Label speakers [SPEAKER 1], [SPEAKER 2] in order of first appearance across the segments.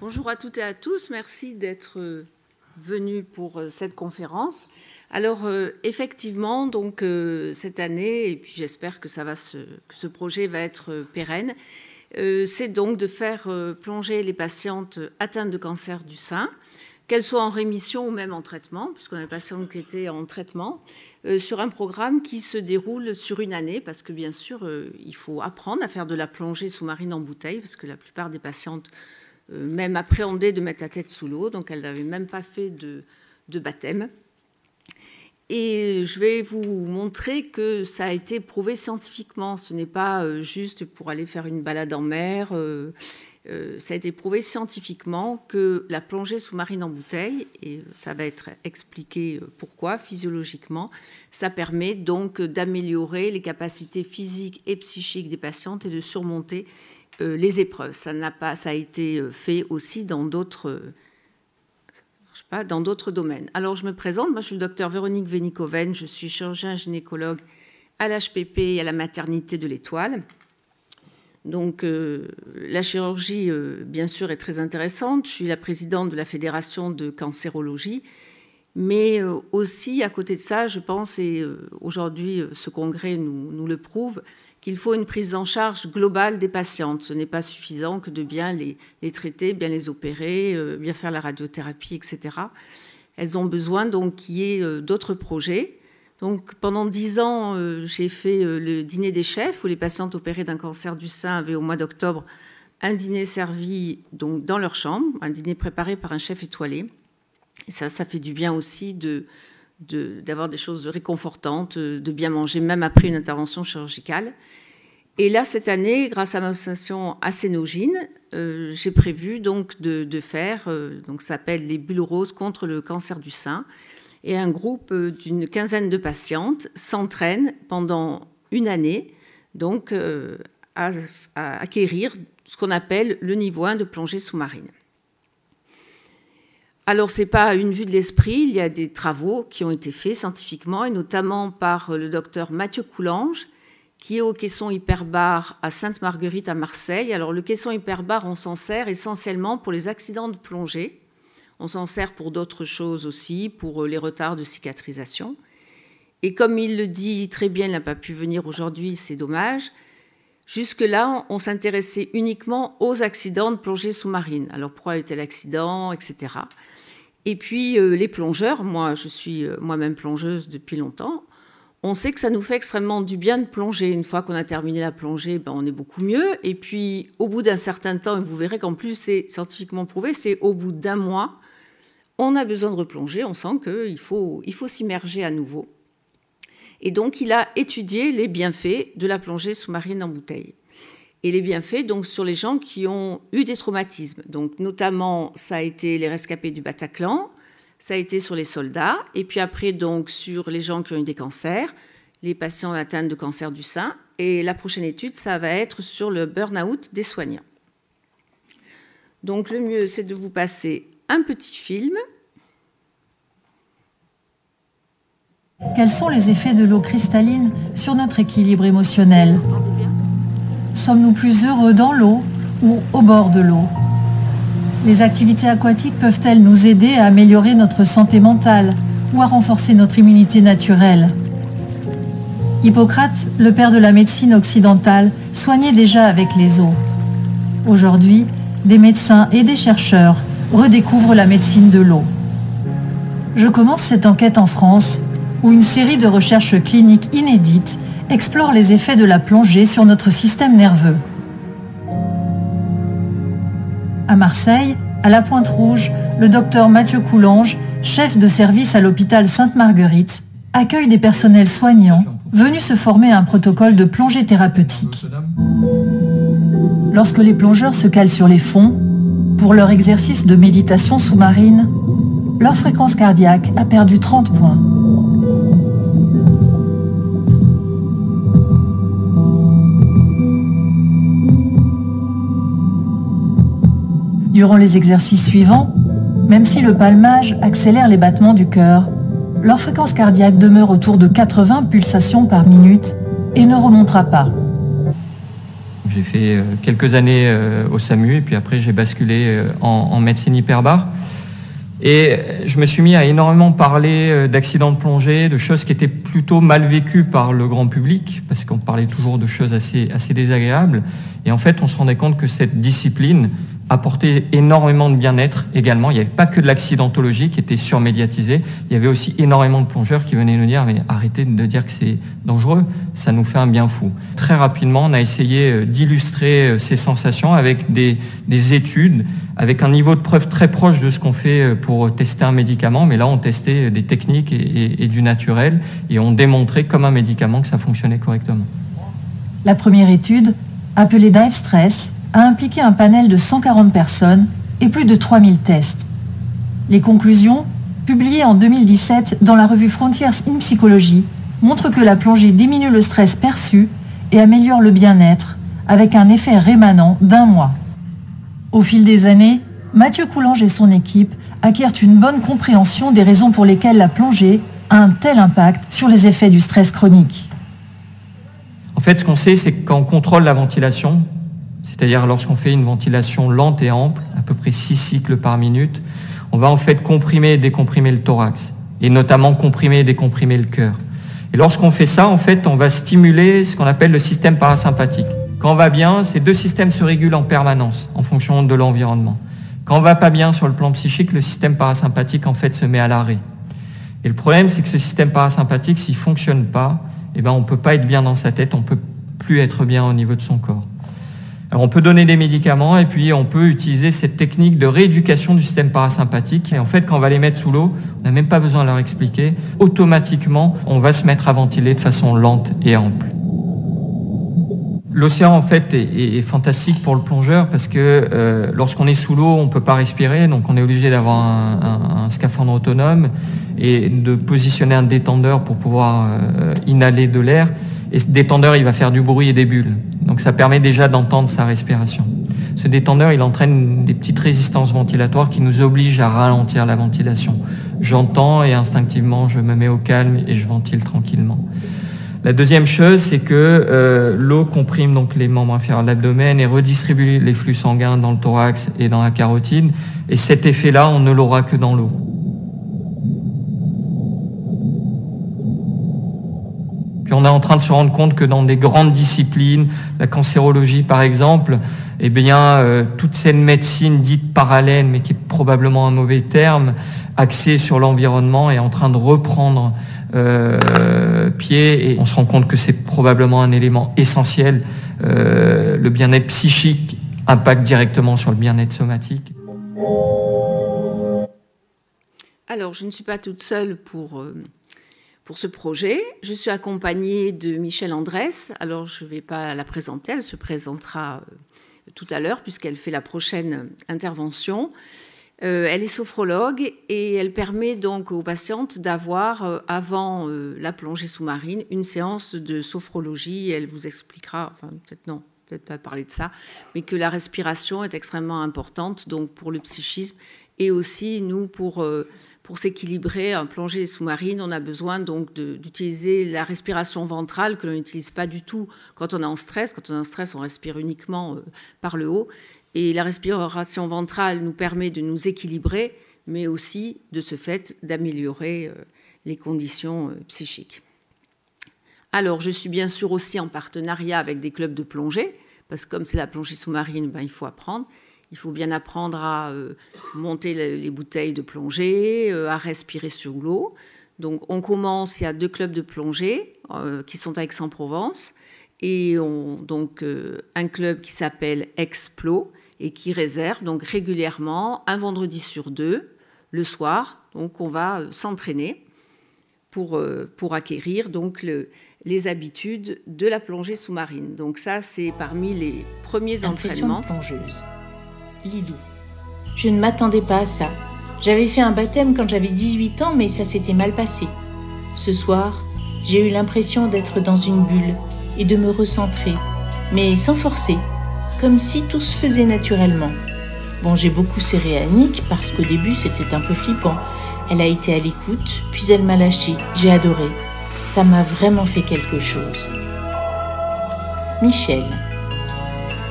[SPEAKER 1] Bonjour à toutes et à tous, merci d'être venus pour cette conférence. Alors effectivement, donc cette année, et puis j'espère que que ce projet va être pérenne, c'est donc de faire plonger les patientes atteintes de cancer du sein, qu'elles soient en rémission ou même en traitement, puisqu'on a des patientes qui étaient en traitement, sur un programme qui se déroule sur une année, parce que bien sûr, il faut apprendre à faire de la plongée sous-marine en bouteille, parce que la plupart des patientes même appréhendaient de mettre la tête sous l'eau, donc elles n'avaient même pas fait de baptême. Et je vais vous montrer que ça a été prouvé scientifiquement. Ce n'est pas juste pour aller faire une balade en mer. Ça a été prouvé scientifiquement que la plongée sous-marine en bouteille, et ça va être expliqué pourquoi physiologiquement, ça permet donc d'améliorer les capacités physiques et psychiques des patientes et de surmonter les épreuves. Ça a été fait aussi dans d'autres domaines. Alors, je me présente. Moi, je suis le docteur Véronique Vénicoven. Je suis chirurgien-gynécologue à l'HPP et à la maternité de l'Étoile. Donc, la chirurgie, bien sûr, est très intéressante. Je suis la présidente de la Fédération de cancérologie. Mais aussi, à côté de ça, je pense, et aujourd'hui, ce congrès nous le prouve, qu'il faut une prise en charge globale des patientes. Ce n'est pas suffisant que de bien les traiter, bien les opérer, bien faire la radiothérapie, etc. Elles ont besoin donc qu'il y ait d'autres projets. Donc, pendant 10 ans, j'ai fait le dîner des chefs, où les patientes opérées d'un cancer du sein avaient au mois d'octobre un dîner servi donc, dans leur chambre, un dîner préparé par un chef étoilé. Et ça fait du bien aussi d'avoir des choses réconfortantes, de bien manger, même après une intervention chirurgicale. Et là, cette année, grâce à mon association Acénogine, j'ai prévu donc de faire, donc ça s'appelle les bulles roses contre le cancer du sein. Et un groupe d'une quinzaine de patientes s'entraîne pendant une année donc, à acquérir ce qu'on appelle le niveau 1 de plongée sous-marine. Alors, ce n'est pas une vue de l'esprit, il y a des travaux qui ont été faits scientifiquement, et notamment par le docteur Mathieu Coulange, qui est au caisson hyperbare à Sainte-Marguerite à Marseille. Alors, le caisson hyperbare, on s'en sert essentiellement pour les accidents de plongée. On s'en sert pour d'autres choses aussi, pour les retards de cicatrisation. Et comme il le dit très bien, il n'a pas pu venir aujourd'hui, c'est dommage. Jusque-là, on s'intéressait uniquement aux accidents de plongée sous-marine. Alors, pourquoi était l'accident, etc. Et puis, les plongeurs, moi, je suis moi-même plongeuse depuis longtemps, on sait que ça nous fait extrêmement du bien de plonger. Une fois qu'on a terminé la plongée, on est beaucoup mieux. Et puis, au bout d'un certain temps, et vous verrez qu'en plus, c'est scientifiquement prouvé, c'est au bout d'un mois, on a besoin de replonger, on sent qu'il faut s'immerger à nouveau. Et donc, il a étudié les bienfaits de la plongée sous-marine en bouteille. Et les bienfaits donc, sur les gens qui ont eu des traumatismes. Donc, notamment, ça a été les rescapés du Bataclan, ça a été sur les soldats, et puis après, donc, sur les gens qui ont eu des cancers, les patients atteints de cancer du sein. Et la prochaine étude, ça va être sur le burn-out des soignants. Donc, le mieux, c'est de vous passer un petit film.
[SPEAKER 2] Quels sont les effets de l'eau cristalline sur notre équilibre émotionnel? Sommes-nous plus heureux dans l'eau ou au bord de l'eau? Les activités aquatiques peuvent-elles nous aider à améliorer notre santé mentale ou à renforcer notre immunité naturelle? Hippocrate, le père de la médecine occidentale, soignait déjà avec les eaux. Aujourd'hui, des médecins et des chercheurs redécouvrent la médecine de l'eau. Je commence cette enquête en France, où une série de recherches cliniques inédites explore les effets de la plongée sur notre système nerveux. À Marseille, à la Pointe-Rouge, le docteur Mathieu Coulange, chef de service à l'hôpital Sainte-Marguerite, accueille des personnels soignants venus se former à un protocole de plongée thérapeutique. Lorsque les plongeurs se calent sur les fonds, pour leur exercice de méditation sous-marine, leur fréquence cardiaque a perdu 30 points. Durant les exercices suivants, même si le palmage accélère les battements du cœur, leur fréquence cardiaque demeure autour de 80 pulsations par minute et ne remontera pas.
[SPEAKER 3] J'ai fait quelques années au SAMU et puis après j'ai basculé en médecine hyperbare. Et je me suis mis à énormément parler d'accidents de plongée, de choses qui étaient plutôt mal vécues par le grand public, parce qu'on parlait toujours de choses assez désagréables. Et en fait, on se rendait compte que cette discipline apportait énormément de bien-être également. Il n'y avait pas que de l'accidentologie qui était surmédiatisée, il y avait aussi énormément de plongeurs qui venaient nous dire « mais arrêtez de dire que c'est dangereux, ça nous fait un bien fou ». Très rapidement, on a essayé d'illustrer ces sensations avec des études, avec un niveau de preuve très proche de ce qu'on fait pour tester un médicament, mais là on testait des techniques et du naturel, et on démontrait comme un médicament que ça fonctionnait correctement.
[SPEAKER 2] La première étude, appelée Dive Stress, a impliqué un panel de 140 personnes et plus de 3000 tests. Les conclusions, publiées en 2017 dans la revue Frontiers in Psychology, montrent que la plongée diminue le stress perçu et améliore le bien-être, avec un effet rémanent d'1 mois. Au fil des années, Mathieu Coulange et son équipe acquièrent une bonne compréhension des raisons pour lesquelles la plongée a un tel impact sur les effets du stress chronique.
[SPEAKER 3] En fait, ce qu'on sait, c'est que quand on contrôle la ventilation, c'est-à-dire lorsqu'on fait une ventilation lente et ample, à peu près 6 cycles par minute, on va en fait comprimer et décomprimer le thorax, et notamment comprimer et décomprimer le cœur. Et lorsqu'on fait ça, en fait, on va stimuler ce qu'on appelle le système parasympathique. Quand on va bien, ces deux systèmes se régulent en permanence, en fonction de l'environnement. Quand on va pas bien sur le plan psychique, le système parasympathique, en fait, se met à l'arrêt. Et le problème, c'est que ce système parasympathique, s'il fonctionne pas, eh ben, on peut pas être bien dans sa tête, on peut plus être bien au niveau de son corps. Alors on peut donner des médicaments et puis on peut utiliser cette technique de rééducation du système parasympathique. Et en fait, quand on va les mettre sous l'eau, on n'a même pas besoin de leur expliquer. Automatiquement, on va se mettre à ventiler de façon lente et ample. L'océan, en fait, est fantastique pour le plongeur parce que lorsqu'on est sous l'eau, on ne peut pas respirer. Donc on est obligé d'avoir un scaphandre autonome et de positionner un détendeur pour pouvoir inhaler de l'air. Et ce détendeur, il va faire du bruit et des bulles. Donc ça permet déjà d'entendre sa respiration. Ce détendeur, il entraîne des petites résistances ventilatoires qui nous obligent à ralentir la ventilation. J'entends et instinctivement, je me mets au calme et je ventile tranquillement. La deuxième chose, c'est que l'eau comprime donc les membres inférieurs de l'abdomen et redistribue les flux sanguins dans le thorax et dans la carotide. Et cet effet-là, on ne l'aura que dans l'eau. Puis on est en train de se rendre compte que dans des grandes disciplines, la cancérologie par exemple, eh bien, toute cette médecine dite parallèle, mais qui est probablement un mauvais terme, axée sur l'environnement, est en train de reprendre pied, et on se rend compte que c'est probablement un élément essentiel. Le bien-être psychique impacte directement sur le bien-être somatique.
[SPEAKER 1] Alors, je ne suis pas toute seule pour ce projet. Je suis accompagnée de Michèle Andrès. Alors, je ne vais pas la présenter, elle se présentera tout à l'heure puisqu'elle fait la prochaine intervention. Elle est sophrologue et elle permet donc aux patientes d'avoir, avant la plongée sous-marine, une séance de sophrologie. Elle vous expliquera, enfin peut-être non, peut-être pas parler de ça, mais que la respiration est extrêmement importante donc pour le psychisme et aussi nous pour s'équilibrer en plongée sous-marine, on a besoin donc d'utiliser la respiration ventrale que l'on n'utilise pas du tout quand on est en stress. Quand on est en stress, on respire uniquement par le haut. Et la respiration ventrale nous permet de nous équilibrer, mais aussi, de ce fait, d'améliorer les conditions psychiques. Alors, je suis bien sûr aussi en partenariat avec des clubs de plongée, parce que comme c'est la plongée sous-marine, il faut apprendre. Il faut bien apprendre à monter les bouteilles de plongée, à respirer sur l'eau. Donc, on commence, il y a 2 clubs de plongée qui sont à Aix-en-Provence, et un club qui s'appelle Explo, et qui réserve donc régulièrement un vendredi sur 2, le soir. Donc on va s'entraîner pour acquérir donc les habitudes de la plongée sous-marine. Donc ça, c'est parmi les premiers entraînements.
[SPEAKER 4] Plongeuse. Lilou. Je ne m'attendais pas à ça. J'avais fait un baptême quand j'avais 18 ans, mais ça s'était mal passé. Ce soir, j'ai eu l'impression d'être dans une bulle et de me recentrer, mais sans forcer. Comme si tout se faisait naturellement. Bon, j'ai beaucoup serré Annick parce qu'au début c'était un peu flippant. Elle a été à l'écoute, puis elle m'a lâché. J'ai adoré. Ça m'a vraiment fait quelque chose. Michèle.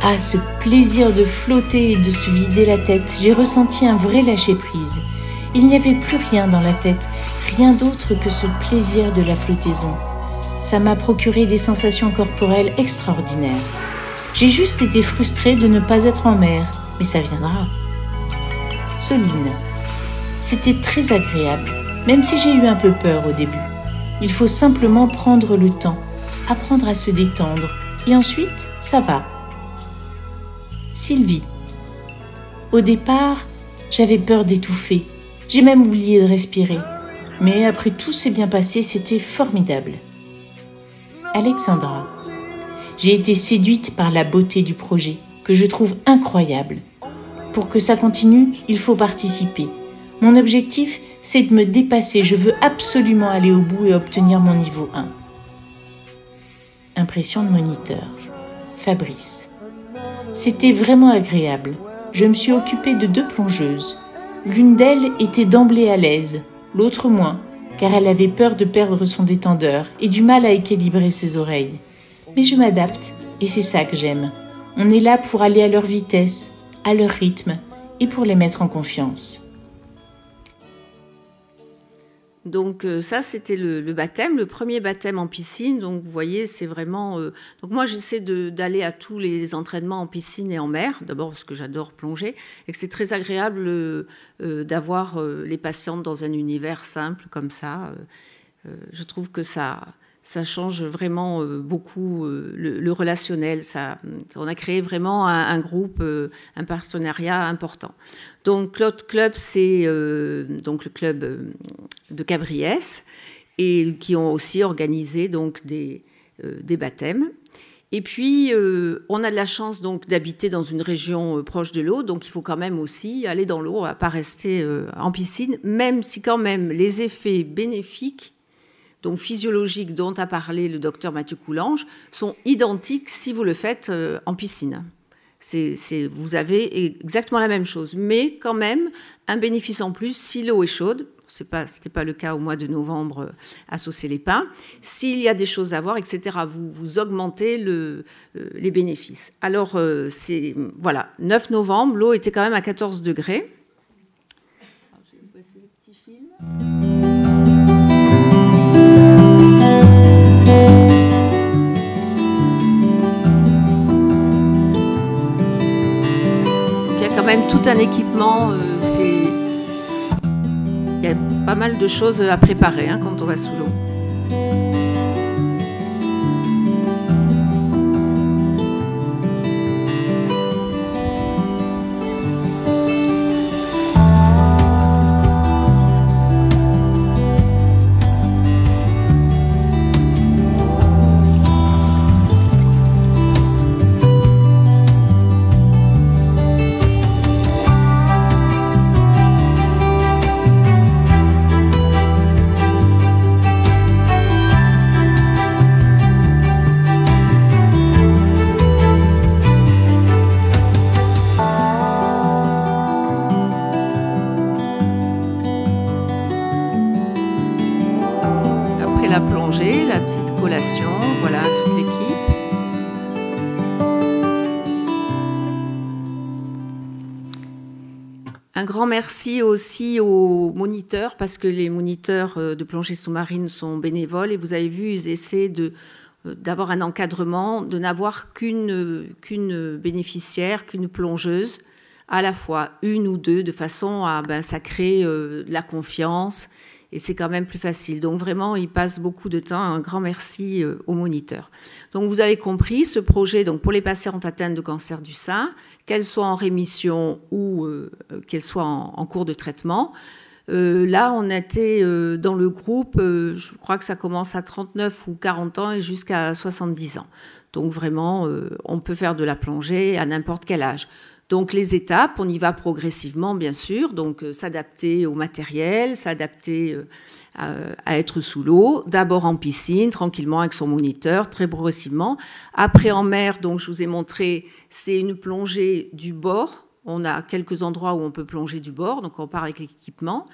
[SPEAKER 4] Ah, ce plaisir de flotter et de se vider la tête, j'ai ressenti un vrai lâcher-prise. Il n'y avait plus rien dans la tête, rien d'autre que ce plaisir de la flottaison. Ça m'a procuré des sensations corporelles extraordinaires. J'ai juste été frustrée de ne pas être en mer, mais ça viendra. Soline. C'était très agréable, même si j'ai eu un peu peur au début. Il faut simplement prendre le temps, apprendre à se détendre, et ensuite, ça va. Sylvie. Au départ, j'avais peur d'étouffer. J'ai même oublié de respirer. Mais après tout s'est bien passé, c'était formidable. Alexandra. J'ai été séduite par la beauté du projet, que je trouve incroyable. Pour que ça continue, il faut participer. Mon objectif, c'est de me dépasser. Je veux absolument aller au bout et obtenir mon niveau 1. Impression de moniteur. Fabrice. C'était vraiment agréable. Je me suis occupée de 2 plongeuses. L'une d'elles était d'emblée à l'aise, l'autre moins, car elle avait peur de perdre son détendeur et du mal à équilibrer ses oreilles. Mais je m'adapte, et c'est ça que j'aime. On est là pour aller à leur vitesse, à leur rythme, et pour les mettre en confiance.
[SPEAKER 1] Donc ça, c'était le baptême, le premier baptême en piscine. Donc vous voyez, c'est vraiment... Donc moi, j'essaie d'aller à tous les entraînements en piscine et en mer, d'abord parce que j'adore plonger, et que c'est très agréable d'avoir les patientes dans un univers simple comme ça. Je trouve que ça change vraiment beaucoup le relationnel. On a créé vraiment un groupe, un partenariat important. Donc l'autre club, c'est donc le club de Cabriès, et qui ont aussi organisé donc des baptêmes. Et puis on a de la chance donc d'habiter dans une région proche de l'eau, donc il faut quand même aussi aller dans l'eau, pas rester en piscine, même si quand même les effets bénéfiques, donc physiologiques, dont a parlé le docteur Mathieu Coulange, sont identiques si vous le faites en piscine. Vous avez exactement la même chose, mais quand même un bénéfice en plus si l'eau est chaude. C'était pas le cas au mois de novembre à Saucé-les-Pins. S'il y a des choses à voir, etc., vous augmentez les bénéfices. Alors, voilà, 9 novembre, l'eau était quand même à 14 degrés. Alors, je vais vous passer le petit film. Quand même tout un équipement, il y a pas mal de choses à préparer quand on va sous l'eau. La plongée, la petite collation, voilà toute l'équipe. Un grand merci aussi aux moniteurs, parce que les moniteurs de plongée sous-marine sont bénévoles, et vous avez vu, ils essaient d'avoir un encadrement, de n'avoir qu'une bénéficiaire, qu'une plongeuse, à la fois une ou deux, de façon à ça crée de la confiance. Et c'est quand même plus facile. Donc vraiment, il passe beaucoup de temps. Un grand merci aux moniteurs. Donc vous avez compris, ce projet, donc pour les patientes atteintes de cancer du sein, qu'elles soient en rémission ou qu'elles soient en cours de traitement, là, on était dans le groupe, je crois que ça commence à 39 ou 40 ans et jusqu'à 70 ans. Donc vraiment, on peut faire de la plongée à n'importe quel âge. Donc les étapes, on y va progressivement, bien sûr, donc s'adapter au matériel, s'adapter à être sous l'eau, d'abord en piscine, tranquillement avec son moniteur, très progressivement. Après en mer, donc je vous ai montré, c'est une plongée du bord. On a quelques endroits où on peut plonger du bord, donc on part avec l'équipement.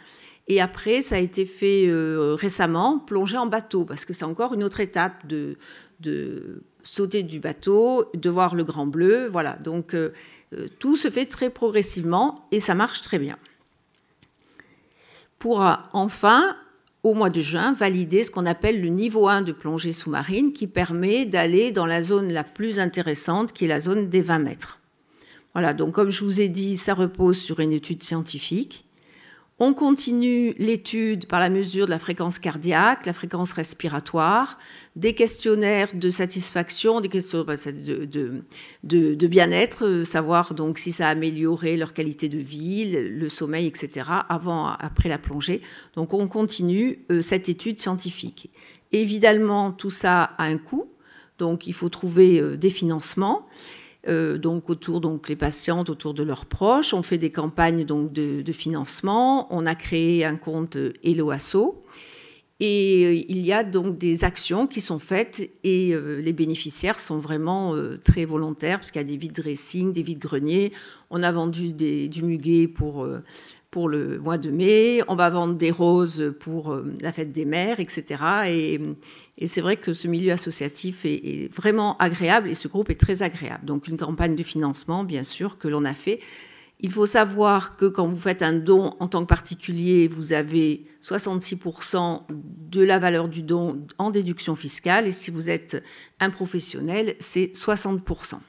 [SPEAKER 1] Et après, ça a été fait récemment, plonger en bateau, parce que c'est encore une autre étape de sauter du bateau, de voir le grand bleu. Voilà, donc tout se fait très progressivement et ça marche très bien. Pour enfin, au mois de juin, valider ce qu'on appelle le niveau 1 de plongée sous-marine qui permet d'aller dans la zone la plus intéressante qui est la zone des 20 mètres. Voilà, donc comme je vous ai dit, ça repose sur une étude scientifique. On continue l'étude par la mesure de la fréquence cardiaque, la fréquence respiratoire, des questionnaires de satisfaction, des questions de bien-être, savoir donc si ça a amélioré leur qualité de vie, le sommeil, etc., avant, après la plongée. Donc on continue cette étude scientifique. Évidemment, tout ça a un coût, donc il faut trouver des financements. Donc autour les patientes, autour de leurs proches. On fait des campagnes donc, de financement. On a créé un compte Hello Asso. Et il y a donc des actions qui sont faites et les bénéficiaires sont vraiment très volontaires parce qu'il y a des vide-dressing, des vide-greniers. On a vendu du muguet pour le mois de mai. On va vendre des roses pour la fête des mères, etc. Et c'est vrai que ce milieu associatif est vraiment agréable et ce groupe est très agréable. Donc une campagne de financement, bien sûr, que l'on a fait. Il faut savoir que quand vous faites un don en tant que particulier, vous avez 66% de la valeur du don en déduction fiscale. Et si vous êtes un professionnel, c'est 60%.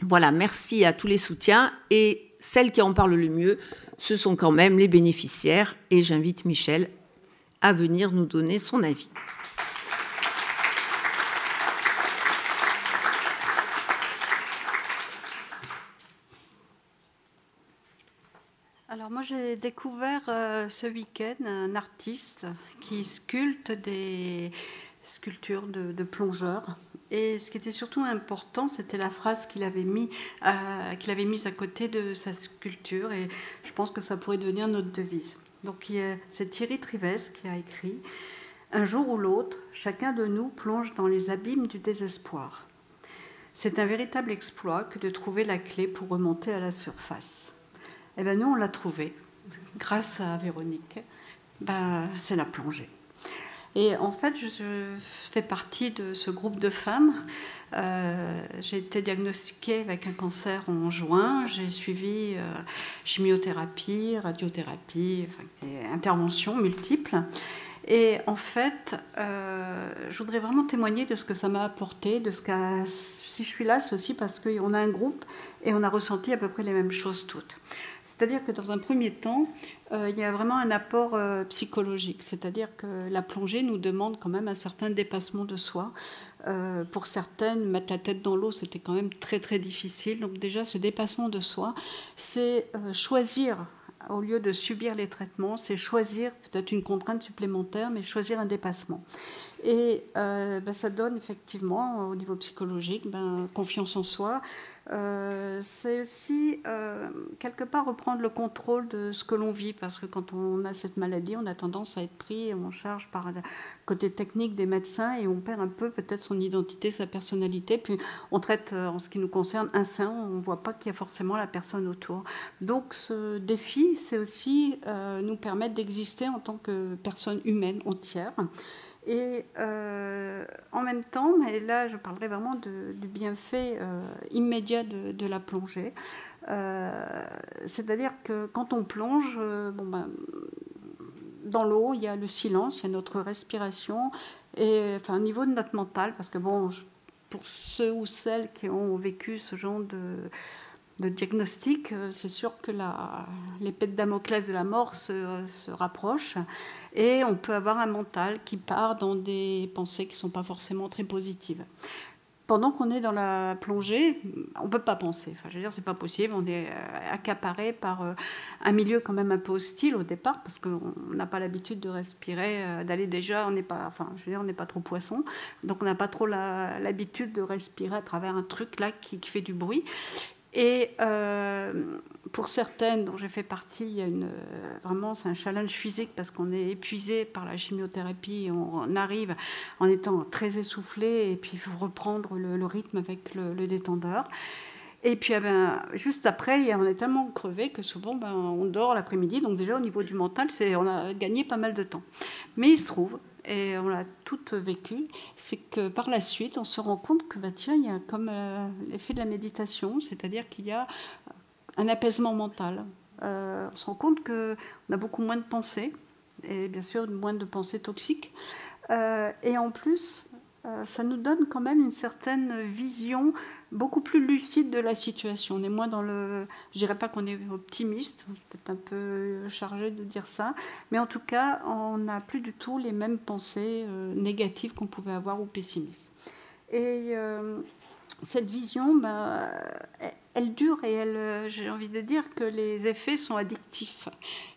[SPEAKER 1] Voilà, merci à tous les soutiens. Et celles qui en parlent le mieux, ce sont quand même les bénéficiaires. Et j'invite Michel à venir nous donner son avis.
[SPEAKER 5] Alors moi j'ai découvert ce week-end un artiste qui sculpte des sculptures de plongeurs. Et ce qui était surtout important, c'était la phrase qu'il avait mise à côté de sa sculpture. Et je pense que ça pourrait devenir notre devise. Donc c'est Thierry Trivès qui a écrit « Un jour ou l'autre, chacun de nous plonge dans les abîmes du désespoir. C'est un véritable exploit que de trouver la clé pour remonter à la surface. » Eh bien, nous, on l'a trouvé, grâce à Véronique. C'est la plongée. Et en fait, je fais partie de ce groupe de femmes. J'ai été diagnostiquée avec un cancer en juin. J'ai suivi chimiothérapie, radiothérapie, des interventions multiples. Et en fait, je voudrais vraiment témoigner de ce que ça m'a apporté, si je suis là, c'est aussi parce qu'on a un groupe et on a ressenti à peu près les mêmes choses toutes. C'est-à-dire que dans un premier temps, il y a vraiment un apport psychologique. C'est-à-dire que la plongée nous demande quand même un certain dépassement de soi. Pour certaines, mettre la tête dans l'eau, c'était quand même très très difficile. Donc déjà, ce dépassement de soi, c'est choisir, au lieu de subir les traitements, c'est choisir peut-être une contrainte supplémentaire, mais choisir un dépassement. Et ça donne effectivement, au niveau psychologique, confiance en soi. C'est aussi, quelque part, reprendre le contrôle de ce que l'on vit, parce que quand on a cette maladie, on a tendance à être pris en charge par le côté technique des médecins et on perd un peu peut-être son identité, sa personnalité. Puis on traite, en ce qui nous concerne, un sein, on ne voit pas qu'il y a forcément la personne autour. Donc ce défi, c'est aussi nous permettre d'exister en tant que personne humaine entière. Et en même temps, mais là je parlerai vraiment du bienfait immédiat de la plongée. C'est-à-dire que quand on plonge, dans l'eau, il y a le silence, il y a notre respiration, et au niveau de notre mental, parce que pour ceux ou celles qui ont vécu ce genre de diagnostic, c'est sûr que l'épée de Damoclès de la mort se rapproche et on peut avoir un mental qui part dans des pensées qui ne sont pas forcément très positives. Pendant qu'on est dans la plongée, on ne peut pas penser. Enfin, je veux dire, c'est pas possible. On est accaparé par un milieu quand même un peu hostile au départ, parce qu'on n'a pas l'habitude de respirer, d'aller déjà. On n'est pas trop poisson, donc on n'a pas trop l'habitude de respirer à travers un truc là qui fait du bruit. Et pour certaines dont j'ai fait partie, il y a vraiment c'est un challenge physique parce qu'on est épuisé par la chimiothérapie et on arrive en étant très essoufflé et puis il faut reprendre le rythme avec le détendeur. Et puis, juste après, on est tellement crevé que souvent, on dort l'après-midi. Donc déjà, au niveau du mental, on a gagné pas mal de temps. Mais il se trouve, et on l'a toutes vécu, c'est que par la suite, on se rend compte que, tiens, il y a comme l'effet de la méditation, c'est-à-dire qu'il y a un apaisement mental. On se rend compte qu'on a beaucoup moins de pensées, et bien sûr, moins de pensées toxiques. Et en plus, ça nous donne quand même une certaine vision beaucoup plus lucide de la situation. On est moins dans le... Je dirais pas qu'on est optimiste, c'est peut-être un peu chargé de dire ça, mais en tout cas, on n'a plus du tout les mêmes pensées négatives qu'on pouvait avoir ou pessimistes. Et cette vision, elle dure et j'ai envie de dire que les effets sont addictifs.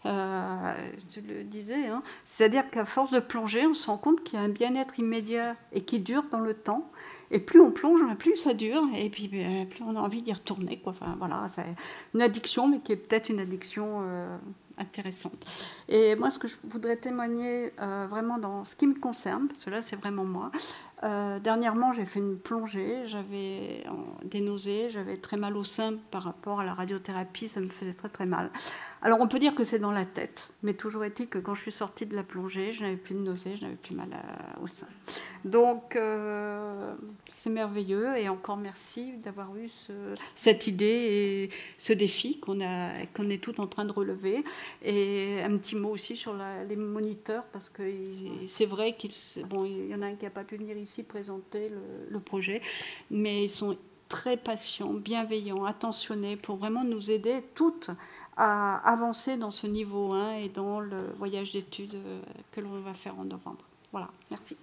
[SPEAKER 5] Je le disais, hein. C'est-à-dire qu'à force de plonger, on se rend compte qu'il y a un bien-être immédiat et qui dure dans le temps. Et plus on plonge, plus ça dure, et puis plus on a envie d'y retourner, quoi. Enfin, voilà, c'est une addiction, mais qui est peut-être une addiction intéressante. Et moi, ce que je voudrais témoigner vraiment dans ce qui me concerne, parce que là, c'est vraiment moi. Dernièrement, j'ai fait une plongée, j'avais des nausées, j'avais très mal au sein par rapport à la radiothérapie, ça me faisait très très mal. Alors on peut dire que c'est dans la tête, mais toujours est-il que quand je suis sortie de la plongée, je n'avais plus de nausées, je n'avais plus mal au sein. Donc c'est merveilleux et encore merci d'avoir eu cette idée et ce défi qu'on est tout en train de relever. Et un petit mot aussi sur les moniteurs, parce que c'est vrai qu'il y en a un qui n'a pas pu venir ici présenter le projet, mais ils sont très patients, bienveillants, attentionnés pour vraiment nous aider toutes à avancer dans ce niveau 1 et dans le voyage d'études que l'on va faire en novembre. Voilà, merci.